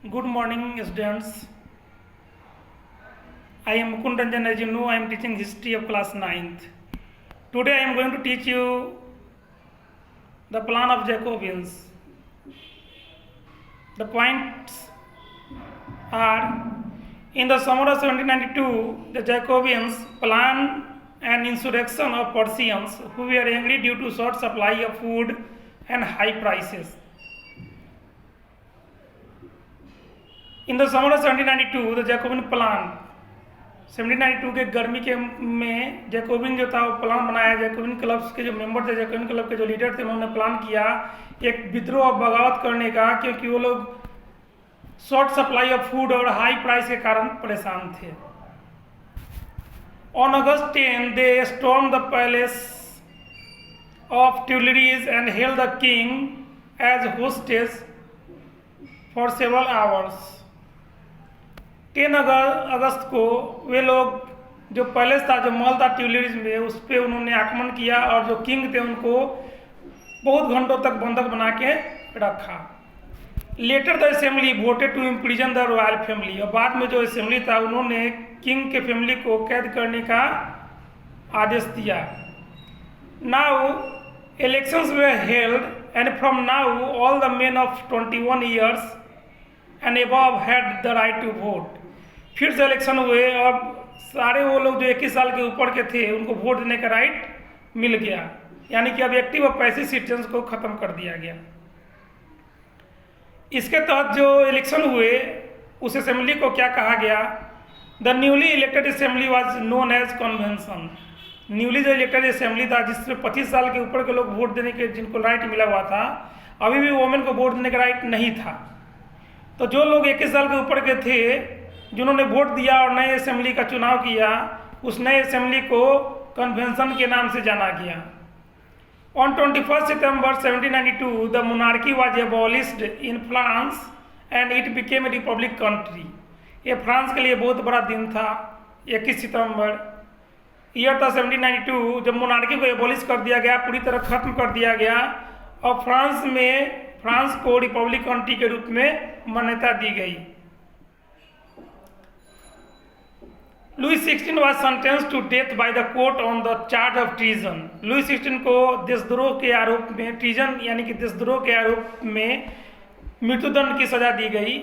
Good morning, students. I am Mukund Ranjan. As you know, I am teaching history of class 9th. Today, I am going to teach you the plan of Jacobians. The points are: in the summer of 1792, the Jacobians planned an insurrection of Persians who were angry due to short supply of food and high prices. In the summer of 1792 the Jacobian plan 1792 के गर्मी के में Jacobian जो था वो plan बनाया। Jacobian clubs के जो मेंबर थे, जैकोबिन क्लब के जो लीडर थे, उन्होंने प्लान किया एक विद्रोह और बगावत करने का, क्योंकि वो लोग शॉर्ट सप्लाई ऑफ फूड और हाई प्राइस के कारण परेशान थे। On August 10 they storm the palace of Tuileries and held the king as hostage for several hours. 10 अगस्त को वे लोग जो पैलेस था, जो मॉल था ट्यूलरीज में, उस पर उन्होंने आक्रमण किया और जो किंग थे उनको बहुत घंटों तक बंधक बना के रखा। Later the assembly voted to imprison the royal family, और बाद में जो असेंबली था उन्होंने किंग के फैमिली को कैद करने का आदेश दिया। Now elections were held and from now all the men of 21 years and above had the right to vote. फिर से इलेक्शन हुए और सारे वो लोग जो 21 साल के ऊपर के थे उनको वोट देने का राइट मिल गया, यानी कि अब एक्टिव और पैसिव सिटीजन्स को खत्म कर दिया गया। इसके तहत जो इलेक्शन हुए उस असेंबली को क्या कहा गया? The newly elected assembly was known as convention. Newly जो इलेक्टेड असेंबली था, जिसमें 25 साल के ऊपर के लोग वोट देने के जिनको राइट मिला हुआ था, अभी भी वोमेन को वोट देने का राइट नहीं था। तो जो लोग 21 साल के ऊपर के थे जिन्होंने वोट दिया और नए असेंबली का चुनाव किया, उस नए असेंबली को कन्वेंशन के नाम से जाना गया। On 21 September 1792 the monarchy was abolished in France and it became a Republic country. ये फ्रांस के लिए बहुत बड़ा दिन था। 21 सितंबर ईयर था 1792 जब मोनार्की को एबॉलिश कर दिया गया, पूरी तरह खत्म कर दिया गया और फ्रांस को रिपब्लिक कंट्री के रूप में मान्यता दी गई। Louis 16 was sentenced to death by the court on the charge of treason। Louis 16 को देशद्रोह के आरोप में, ट्रीजन यानी कि देशद्रोह के आरोप में मृत्युदंड की सजा दी गई।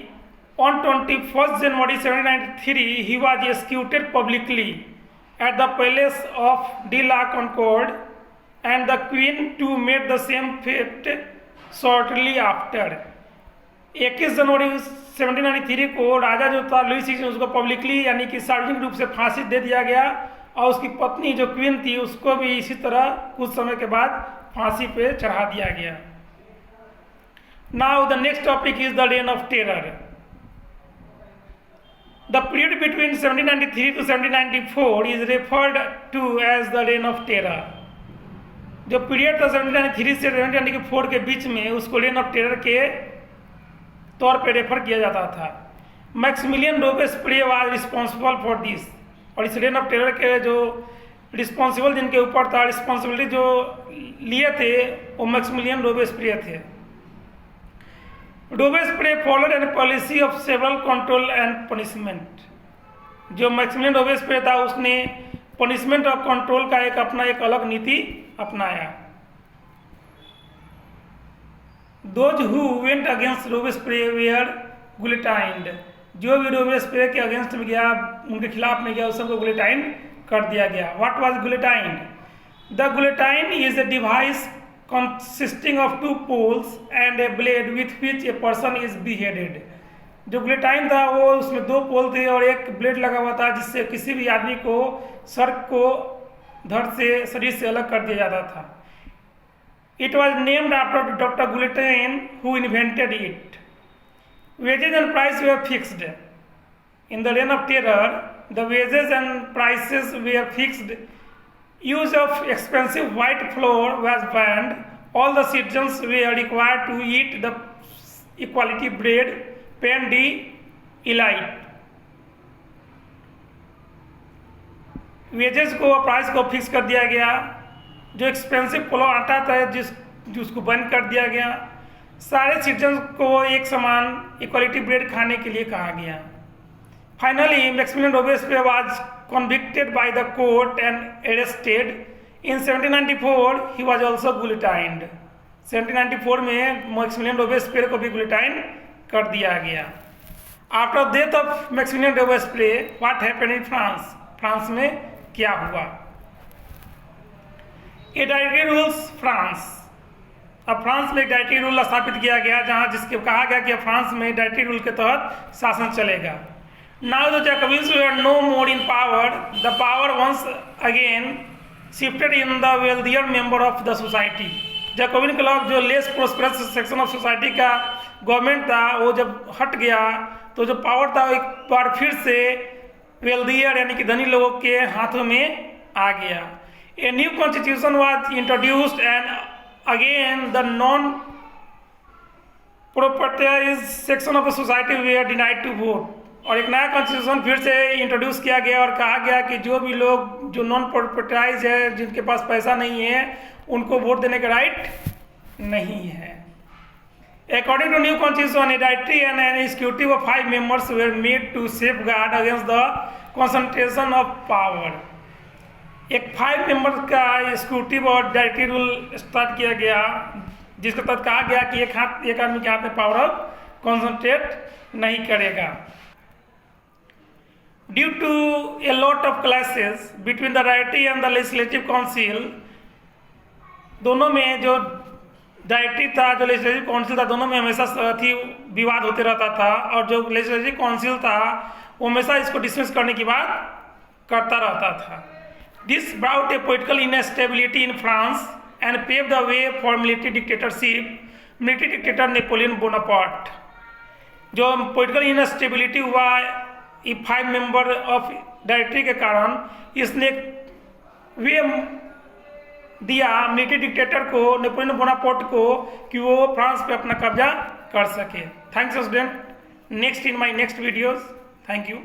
On 21 January 1793 he was executed publicly at the palace of de la Concorde and the Queen too met the same fate shortly after। 21 जनवरी 1793 को राजा जो था लुई 16 उसको पब्लिकली यानी कि सार्वजनिक रूप से फांसी दे दिया गया और उसकी पत्नी जो क्वीन थी उसको भी इसी तरह कुछ समय के बाद फांसी पे चढ़ा दिया गया। Now the next topic is the reign of terror. The period between 1793 to 1794 is referred to as the reign of terror. जो पीरियड था 1793 से 1794 के बीच में उसको रेन ऑफ टेरर के तौर पे रेफर किया जाता था। Maximilian Robespierre was responsible for this, और इस रेन ऑफ टेरर के जो रिस्पॉन्सिबल जिनके ऊपर था, रिस्पॉन्सिबिलिटी जो लिए थे वो मैक्सिमिलियन रोबेस्पियर थे। Robespierre followed an policy of several control and punishment. जो मैक्सिमिलियन रोबेस्पियर था उसने पनिशमेंट और कंट्रोल का एक अलग नीति अपनाया। Those who went against Robespierre were guillotined। जो भी रोबेस्पियर के अगेंस्ट में गया, उनके खिलाफ में गया, उस सबको गुलेटाइन कर दिया गया। What was guillotined? The guillotine is a device consisting of 2 poles and a blade with which a person is beheaded। जो गुलेटाइन था वो उसमें 2 पोल थे और एक ब्लेड लगा हुआ था जिससे किसी भी आदमी को सर को धड़ से, शरीर से अलग कर दिया जाता था। It was named after Dr. Guillotine who invented it। Wages and prices were fixed। In the reign of terror, the wages and prices were fixed। Use of expensive white flour was banned। All the citizens were required to eat the equality bread, pain d'élite। Wages को, price को fix कर दिया गया। जो expensive floor आटा था जिसको बंद कर दिया गया। सारे सिटीजन को एक समान इक्वालिटी ब्रेड खाने के लिए कहा गया। Finally Maximilien Robespierre was convicted by the court and arrested. In 1794 he was also guillotined. 1794 में मैक्सिमिलियन रोबेस्पियर को भी गुलिटाइन कर दिया गया। After death of Maximilien Robespierre what happened in France? France में क्या हुआ? ए डायरेक्टरी रूल्स फ्रांस। अब फ्रांस में एक डायरेक्टरी रूल स्थापित किया गया जहां जिसके कहा गया कि फ्रांस में डायरेक्टरी रूल के तहत शासन चलेगा। Now the Jacobins were no more in power, the power once again shifted in the wealthier member of the society. Jacobin club जो less prosperous section of society का गवर्नमेंट था, वो जब हट गया तो जो पावर था एक बार फिर से वेल्दियर यानी कि धनी लोगों के हाथों में आ गया। A new constitution was introduced and again the non-proprietary section of the society were denied to vote। और एक नया कॉन्स्टिट्यूशन फिर से इंट्रोड्यूस किया गया और कहा गया कि जो भी लोग जो नॉन प्रोप्राइटराइज है, जिनके पास पैसा नहीं है, उनको वोट देने का राइट नहीं है। According to new constitution a directory and an executive of 5 members were made to safeguard against the concentration of power. एक 5 मेंबर का एग्जीक्यूटिव और डायरेक्टरी रूल स्टार्ट किया गया जिसके तहत कहा गया कि एक आदमी के हाथ में पावर कॉन्सेंट्रेट नहीं करेगा। Due to a lot of clashes between the directory and the legislative council, दोनों में जो डायरेक्टरी था जो लेजिस्लेटिव काउंसिल था, दोनों में हमेशा विवाद होते रहता था और जो लेजिस्लेटिव काउंसिल था वो हमेशा इसको डिसमिस करने की बात करता रहता था। This brought a political instability in France and paved the way for military dictatorship। Military dictator Napoleon Bonaparte जो पॉलिटिकल इनस्टेबिलिटी हुआ ये 5 मेंबर ऑफ डायरेक्टरी के कारण, इसने वे दिया मिलिट्री डिक्टेटर को नेपोलियन बोनापार्ट को कि वो फ्रांस पे अपना कब्जा कर सके। Thanks student. Next in my next videos. Thank you.